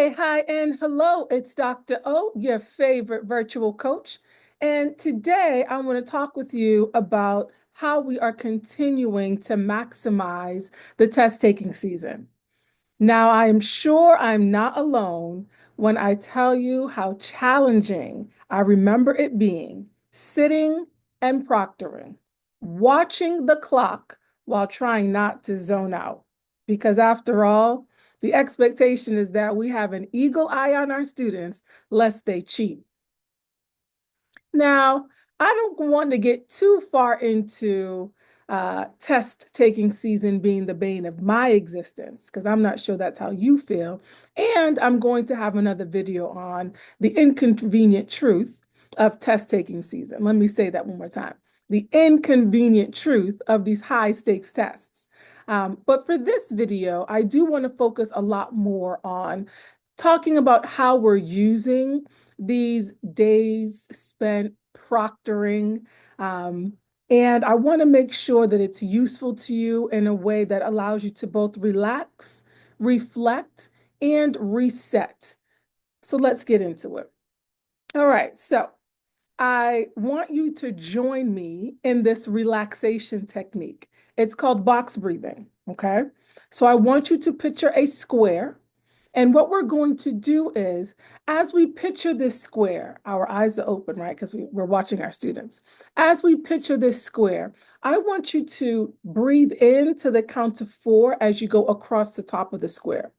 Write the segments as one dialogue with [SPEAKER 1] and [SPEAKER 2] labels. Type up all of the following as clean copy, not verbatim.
[SPEAKER 1] Hi, and hello. It's Dr. O, your favorite virtual coach. And today I want to talk with you about how we are continuing to maximize the test taking season. Now, I am sure I'm not alone when I tell you how challenging I remember it being sitting and proctoring, watching the clock while trying not to zone out. Because after all, the expectation is that we have an eagle eye on our students lest they cheat. Now, I don't want to get too far into test taking season being the bane of my existence, because I'm not sure that's how you feel. And I'm going to have another video on the inconvenient truth of test taking season. Let me say that one more time. The inconvenient truth of these high stakes tests. But for this video, I do want to focus a lot more on talking about how we're using these days spent proctoring. And I want to make sure that it's useful to you in a way that allows you to both relax, reflect, and reset. So let's get into it. All right. So I want you to join me in this relaxation technique. It's called box breathing. Okay. So I want you to picture a square. And what we're going to do is, as we picture this square, our eyes are open, right? Because we're watching our students. As we picture this square, I want you to breathe in to the count of 4 as you go across the top of the square.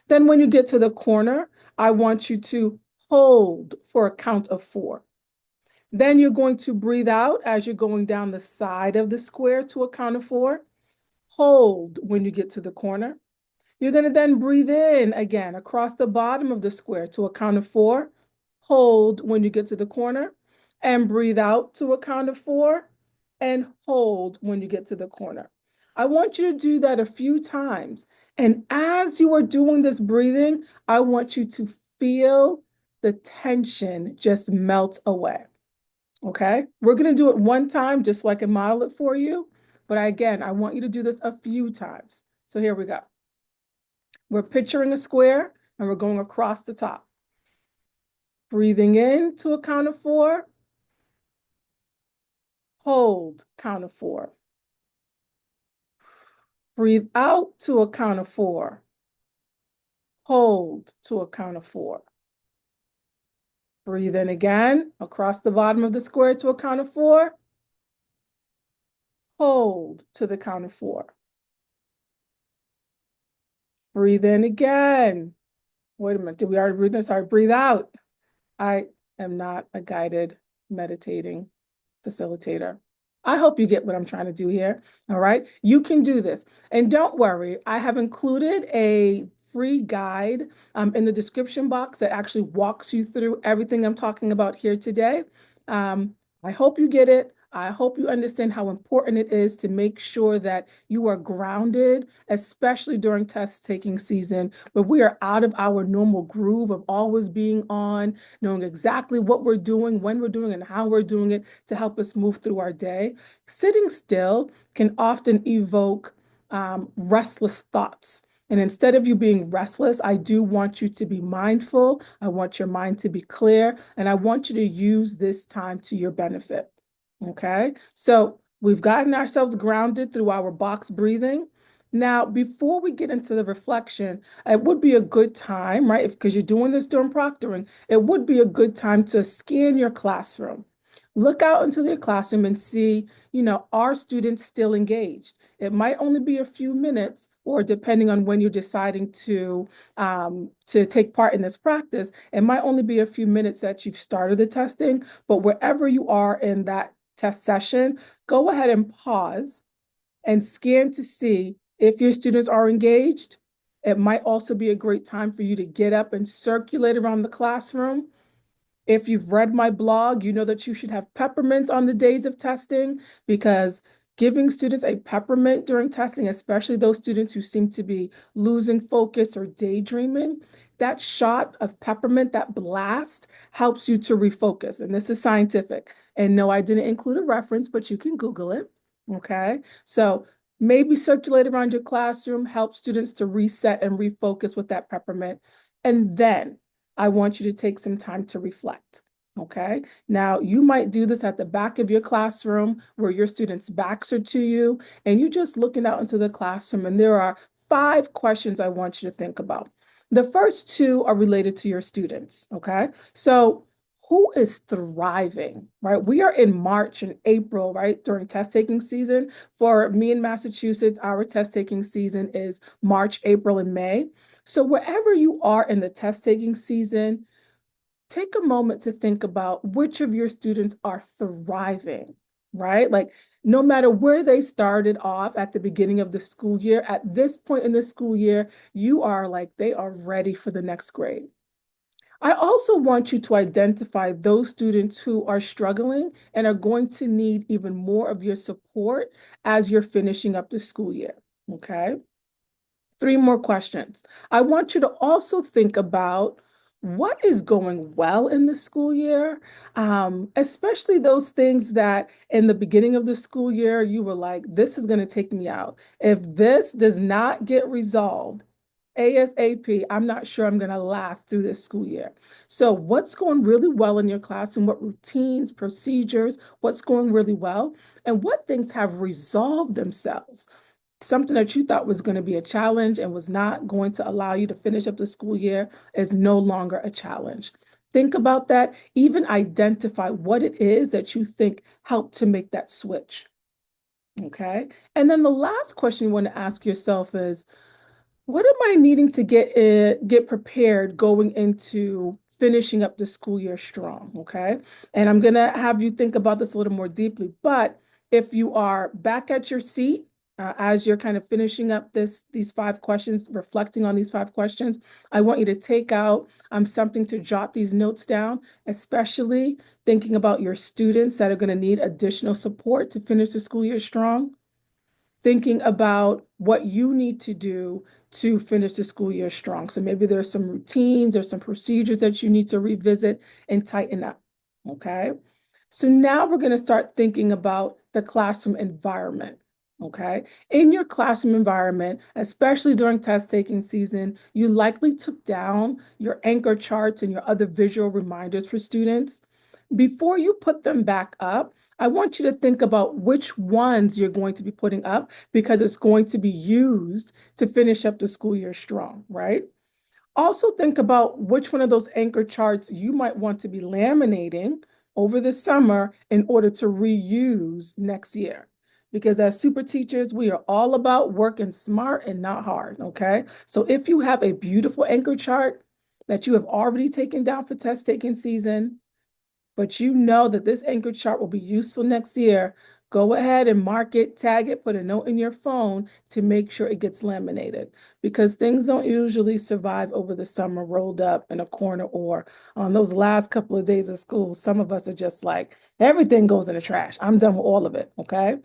[SPEAKER 1] Then when you get to the corner, I want you to hold for a count of 4. Then you're going to breathe out as you're going down the side of the square to a count of 4. Hold when you get to the corner. You're going to then breathe in again across the bottom of the square to a count of 4. Hold when you get to the corner and breathe out to a count of 4 and hold when you get to the corner. I want you to do that a few times. And as you are doing this breathing, I want you to feel the tension just melt away. Okay, we're going to do it one time just so I can model it for you. But again, I want you to do this a few times. So here we go. We're picturing a square and we're going across the top. Breathing in to a count of 4. Hold, count of 4. Breathe out to a count of 4. Hold to a count of 4. Breathe in again across the bottom of the square to a count of 4. Hold to the count of 4. Breathe in again. Wait a minute, did we already breathe in? Sorry, breathe out. I am not a guided meditating facilitator. I hope you get what I'm trying to do here. All right. You can do this. And don't worry, I have included a free guide in the description box that actually walks you through everything I'm talking about here today. I hope you get it. I hope you understand how important it is to make sure that you are grounded, especially during test taking season, where we are out of our normal groove of always being on, knowing exactly what we're doing, when we're doing it, and how we're doing it to help us move through our day. Sitting still can often evoke restless thoughts. And instead of you being restless, I do want you to be mindful. I want your mind to be clear, and I want you to use this time to your benefit. Okay, so we've gotten ourselves grounded through our box breathing. Now, before we get into the reflection, it would be a good time, right? Because you're doing this during proctoring, it would be a good time to scan your classroom. Look out into your classroom and see, are students still engaged? It might only be a few minutes, or depending on when you're deciding to take part in this practice, it might only be a few minutes that you've started the testing, but wherever you are in that test session, go ahead and pause and scan to see if your students are engaged. It might also be a great time for you to get up and circulate around the classroom. If you've read my blog, you know that you should have peppermint on the days of testing, because giving students a peppermint during testing, especially those students who seem to be losing focus or daydreaming, that shot of peppermint, that blast, helps you to refocus. And this is scientific. And no, I didn't include a reference, but you can Google it. Okay. So maybe circulate around your classroom, help students to reset and refocus with that peppermint. And then I want you to take some time to reflect. Okay. Now, you might do this at the back of your classroom where your students' backs are to you, and you're just looking out into the classroom, and there are 5 questions I want you to think about. The first two are related to your students. Okay. So, who is thriving, right? We are in March and April, right? During test taking season. For me in Massachusetts, our test taking season is March, April, and May. So, wherever you are in the test taking season, take a moment to think about which of your students are thriving, right? Like, no matter where they started off at the beginning of the school year, at this point in the school year, you are like, they are ready for the next grade. I also want you to identify those students who are struggling and are going to need even more of your support as you're finishing up the school year. Okay. 3 more questions. I want you to also think about what is going well in the school year, especially those things that in the beginning of the school year, you were like, this is going to take me out. If this does not get resolved, ASAP, I'm not sure I'm going to last through this school year. So, what's going really well in your classroom? What routines, procedures, what's going really well? And what things have resolved themselves? Something that you thought was going to be a challenge and was not going to allow you to finish up the school year is no longer a challenge. Think about that. Even identify what it is that you think helped to make that switch. Okay. And then the last question you want to ask yourself is, what am I needing to get prepared going into finishing up the school year strong? Okay. And I'm gonna have you think about this a little more deeply. But if you are back at your seat as you're kind of finishing up these 5 questions, reflecting on these 5 questions, I want you to take out something to jot these notes down, especially thinking about your students that are going to need additional support to finish the school year strong, thinking about what you need to do to finish the school year strong. So maybe there's some routines or some procedures that you need to revisit and tighten up. Okay. So now we're going to start thinking about the classroom environment. Okay. In your classroom environment, especially during test taking season, you likely took down your anchor charts and your other visual reminders for students. Before you put them back up, I want you to think about which ones you're going to be putting up because it's going to be used to finish up the school year strong, right? Also, think about which one of those anchor charts you might want to be laminating over the summer in order to reuse next year. Because as super teachers, we are all about working smart and not hard, okay? So if you have a beautiful anchor chart that you have already taken down for test taking season, but you know that this anchor chart will be useful next year, go ahead and mark it, tag it, put a note in your phone to make sure it gets laminated because things don't usually survive over the summer rolled up in a corner or on those last couple of days of school. Some of us are just like, everything goes in the trash. I'm done with all of it. Okay.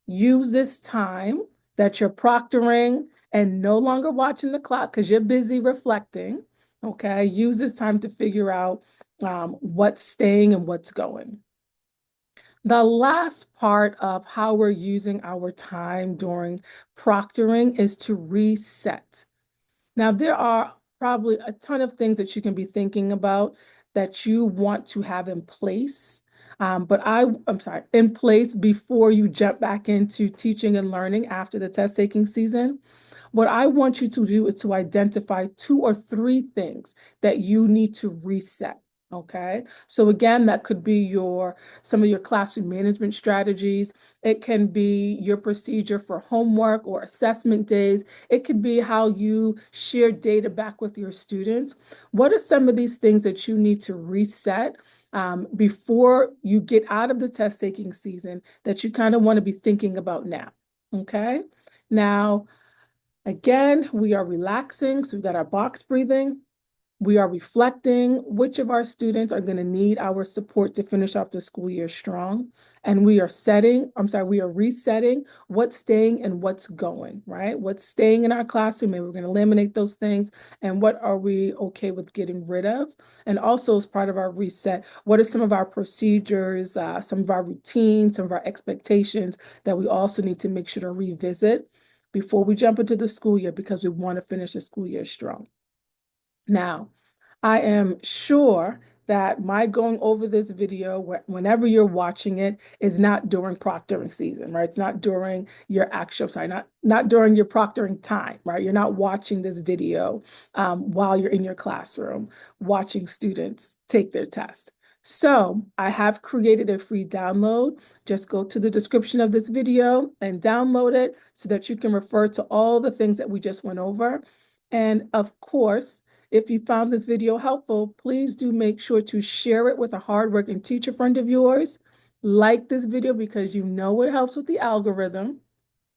[SPEAKER 1] Use this time that you're proctoring and no longer watching the clock because you're busy reflecting. Okay. Use this time to figure out what's staying and what's going. The last part of how we're using our time during proctoring is to reset. Now, there are probably a ton of things that you can be thinking about that you want to have in place. I'm sorry, in place before you jump back into teaching and learning after the test taking season. What I want you to do is to identify 2 or 3 things that you need to reset. Okay. So again, that could be some of your classroom management strategies. It can be your procedure for homework or assessment days. It could be how you share data back with your students. What are some of these things that you need to reset before you get out of the test taking season that you kind of want to be thinking about now? Okay. Now, again, we are relaxing. So we've got our box breathing. We are reflecting which of our students are going to need our support to finish off the school year strong. And we are resetting what's staying and what's going, right? What's staying in our classroom, maybe we're going to eliminate those things. And what are we okay with getting rid of? And also, as part of our reset, what are some of our procedures, some of our routines, some of our expectations that we also need to make sure to revisit before we jump into the school year because we want to finish the school year strong. Now, I am sure that my going over this video, whenever you're watching it, is not during proctoring season, right? It's not during your actual, sorry, not during your proctoring time, right? You're not watching this video while you're in your classroom, watching students take their test. So I have created a free download. Just go to the description of this video and download it so that you can refer to all the things that we just went over. And of course, if you found this video helpful, please do make sure to share it with a hardworking teacher friend of yours. Like this video because you know it helps with the algorithm,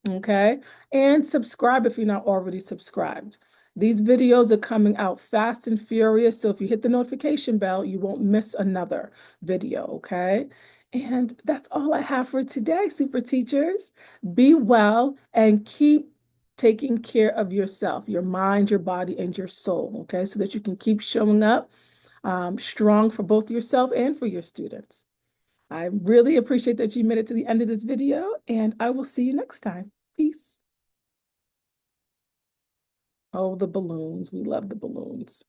[SPEAKER 1] okay? And subscribe if you're not already subscribed. These videos are coming out fast and furious, so if you hit the notification bell, you won't miss another video, okay? And that's all I have for today, super teachers. Be well and keep taking care of yourself, your mind, your body, and your soul, okay? So that you can keep showing up strong for both yourself and for your students. I really appreciate that you made it to the end of this video, and I will see you next time. Peace. Oh, the balloons. We love the balloons.